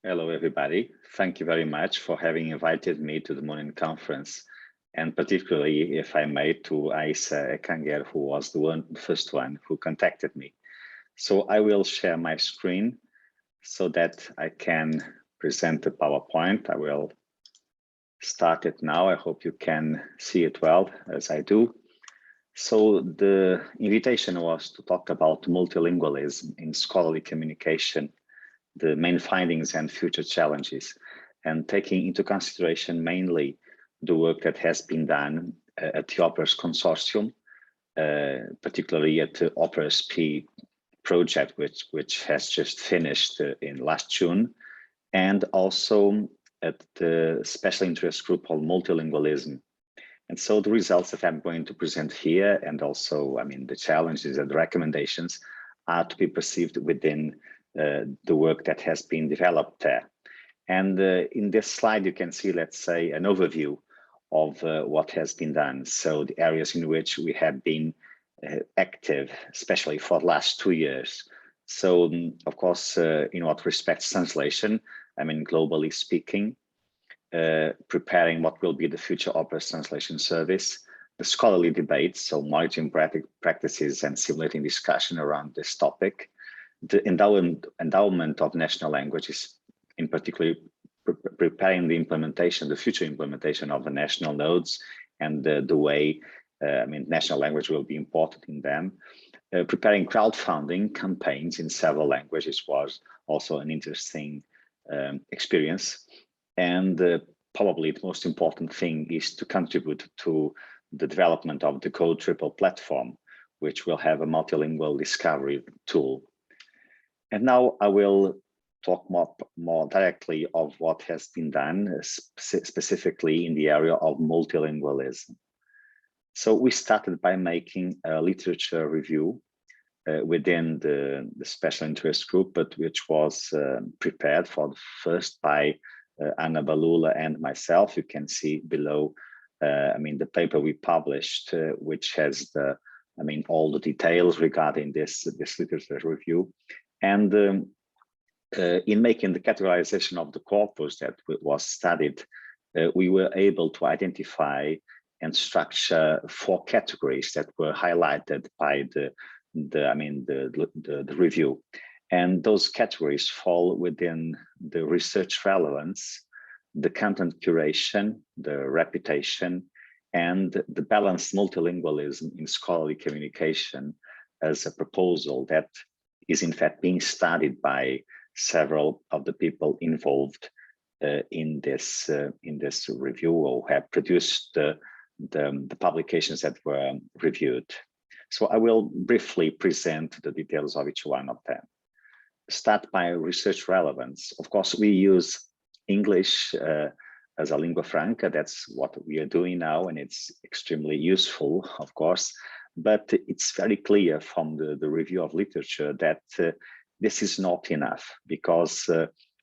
Hello, everybody. Thank you very much for having invited me to the morning conference, and particularly, if I may, to Aisa Ekanger, who was the first one who contacted me. So I will share my screen so that I can present the PowerPoint. I will start it now. I hope you can see it well, as I do. So the invitation was to talk about multilingualism in scholarly communication, the main findings and future challenges, and taking into consideration mainly the work that has been done at the Operas Consortium, particularly at the Operas P project, which has just finished in last June, and also at the special interest group called Multilingualism. And so the results that I'm going to present here, and also, the challenges and the recommendations are to be perceived within the work that has been developed there. And in this slide, you can see, let's say, an overview of what has been done. So the areas in which we have been active, especially for the last 2 years. So, of course, in what respects translation, globally speaking, preparing what will be the future Operas translation service, the scholarly debates, so monitoring practices and simulating discussion around this topic, the endowment of national languages, in particular preparing the future implementation of the national nodes and the way national language will be important in them. Preparing crowdfunding campaigns in several languages was also an interesting experience. And probably the most important thing is to contribute to the development of the Code Triple platform, which will have a multilingual discovery tool. And now I will talk more directly of what has been done, specifically in the area of multilingualism. So we started by making a literature review within the special interest group, but which was prepared for the first by Anna Balula and myself. You can see below, the paper we published, which has all the details regarding this literature review. And in making the categorization of the corpus that was studied, we were able to identify and structure 4 categories that were highlighted by the review. And those categories fall within the research relevance, the content curation, the reputation, and the balanced multilingualism in scholarly communication as a proposal that is in fact being studied by several of the people involved in this review, or have produced the publications that were reviewed. So I will briefly present the details of each one of them. Start by research relevance. Of course, we use English as a lingua franca. That's what we are doing now, and it's extremely useful, of course. But it's very clear from the review of literature that this is not enough, because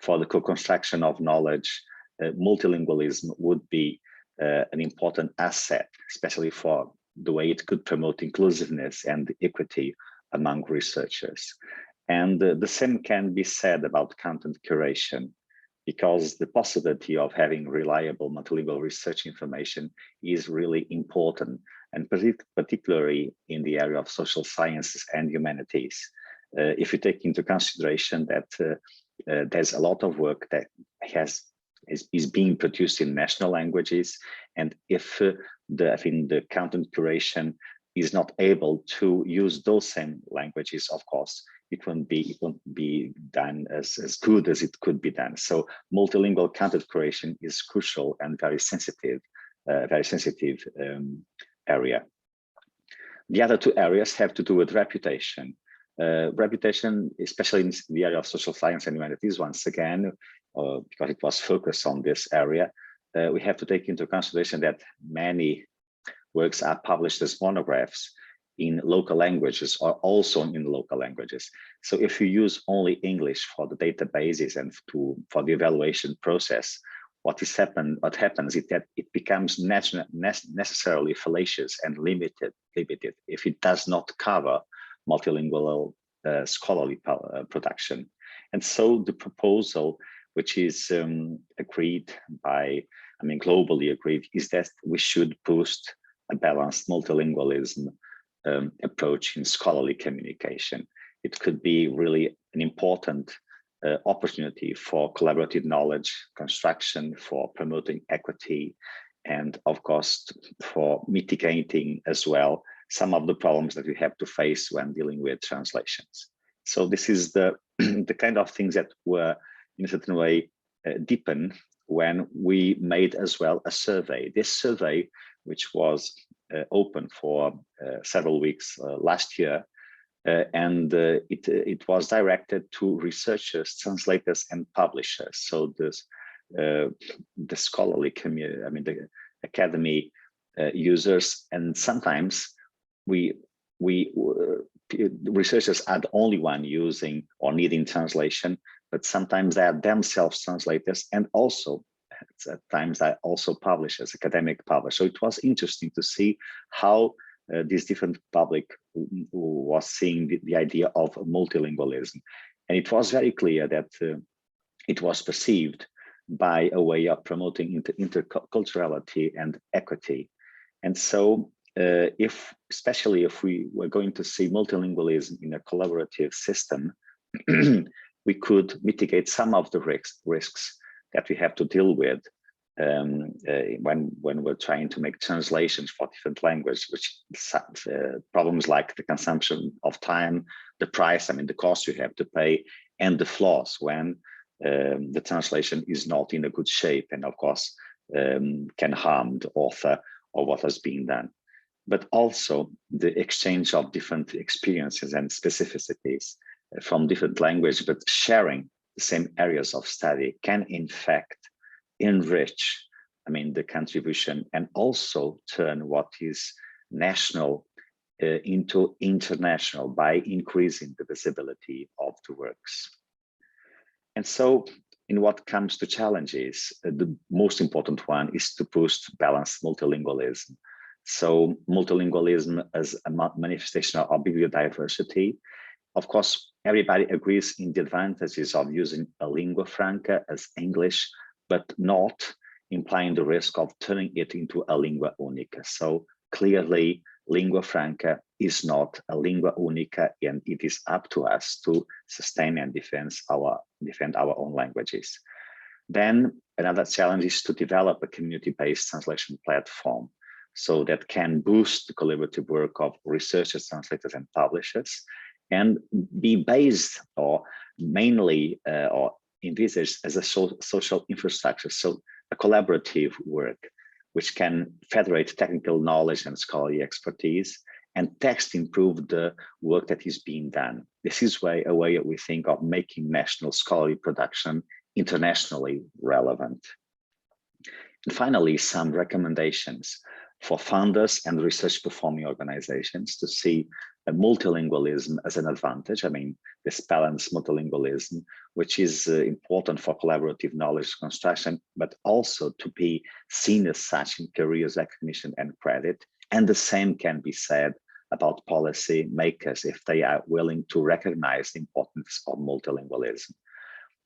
for the co-construction of knowledge, multilingualism would be an important asset, especially for the way it could promote inclusiveness and equity among researchers. And the same can be said about content curation, because the possibility of having reliable multilingual research information is really important, and particularly in the area of social sciences and humanities. If you take into consideration that there's a lot of work that is being produced in national languages, and if the content curation is not able to use those same languages, of course, it won't be done as good as it could be done. So multilingual content curation is crucial and very sensitive area. The other 2 areas have to do with reputation. Reputation, especially in the area of social science and humanities, once again, because it was focused on this area, we have to take into consideration that many works are published as monographs in local languages, or also in local languages. So if you use only English for the databases and for the evaluation process, what happens is that it becomes necessarily fallacious and limited if it does not cover multilingual scholarly production. And so the proposal which is agreed by, globally agreed, is that we should boost a balanced multilingualism approach in scholarly communication. It could be really an important opportunity for collaborative knowledge construction, for promoting equity, and of course, for mitigating as well some of the problems that we have to face when dealing with translations. So this is the, the kind of things that were in a certain way deepened when we made as well a survey. This survey, which was open for several weeks last year, and it was directed to researchers, translators, and publishers. So this, the scholarly community, the academy users, and sometimes researchers are the only one using or needing translation, but sometimes they are themselves translators, and also at times they are also publishers, academic publishers. So it was interesting to see how this different public was seeing the idea of multilingualism. And it was very clear that it was perceived by a way of promoting interculturality and equity. And so especially if we were going to see multilingualism in a collaborative system, we could mitigate some of the risks that we have to deal with when we're trying to make translations for different languages, which problems like the consumption of time, the price, the cost you have to pay, and the flaws when the translation is not in a good shape, and of course can harm the author or what has been done. But also the exchange of different experiences and specificities from different languages, but sharing the same areas of study can in fact enrich the contribution, and also turn what is national into international by increasing the visibility of the works. And so in what comes to challenges, the most important one is to boost balanced multilingualism. So multilingualism as a manifestation of bibliodiversity. Of course, everybody agrees in the advantages of using a lingua franca as English, but not implying the risk of turning it into a lingua única. So clearly, lingua franca is not a lingua única, and it is up to us to sustain and defend our own languages. Then another challenge is to develop a community-based translation platform, so that can boost the collaborative work of researchers, translators, and publishers, and be based or mainly or envisaged as a social infrastructure. So a collaborative work which can federate technical knowledge and scholarly expertise, and text improve the work that is being done. This is a way we think of making national scholarly production internationally relevant. And finally, some recommendations for funders and research performing organizations to see multilingualism as an advantage. This balanced multilingualism, which is important for collaborative knowledge construction, but also to be seen as such in careers recognition and credit. And the same can be said about policy makers if they are willing to recognize the importance of multilingualism.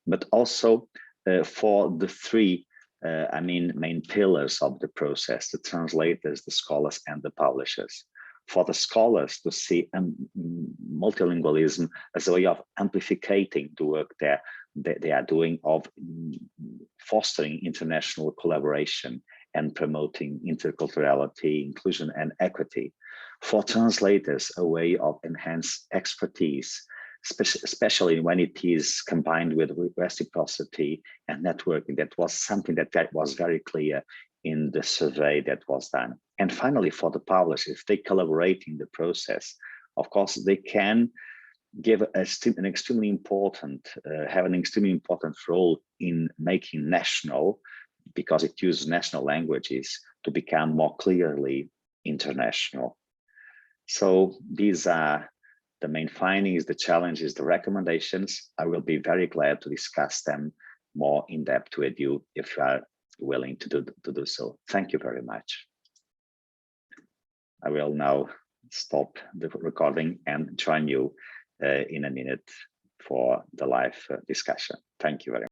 But also for the three main pillars of the process: the translators, the scholars, and the publishers. For the scholars to see multilingualism as a way of amplifying the work that they are doing, of fostering international collaboration and promoting interculturality, inclusion, and equity. For translators, a way of enhanced expertise, especially when it is combined with reciprocity and networking. That was something that was very clear in the survey that was done. And finally, for the publishers, if they collaborate in the process, of course, they can give an extremely important, have an extremely important role in making national, because it uses national languages, to become more clearly international. So these are the main findings, the challenges, the recommendations. I will be very glad to discuss them more in depth with you if you are willing to do so. Thank you very much. I will now stop the recording and join you in a minute for the live discussion. Thank you very much.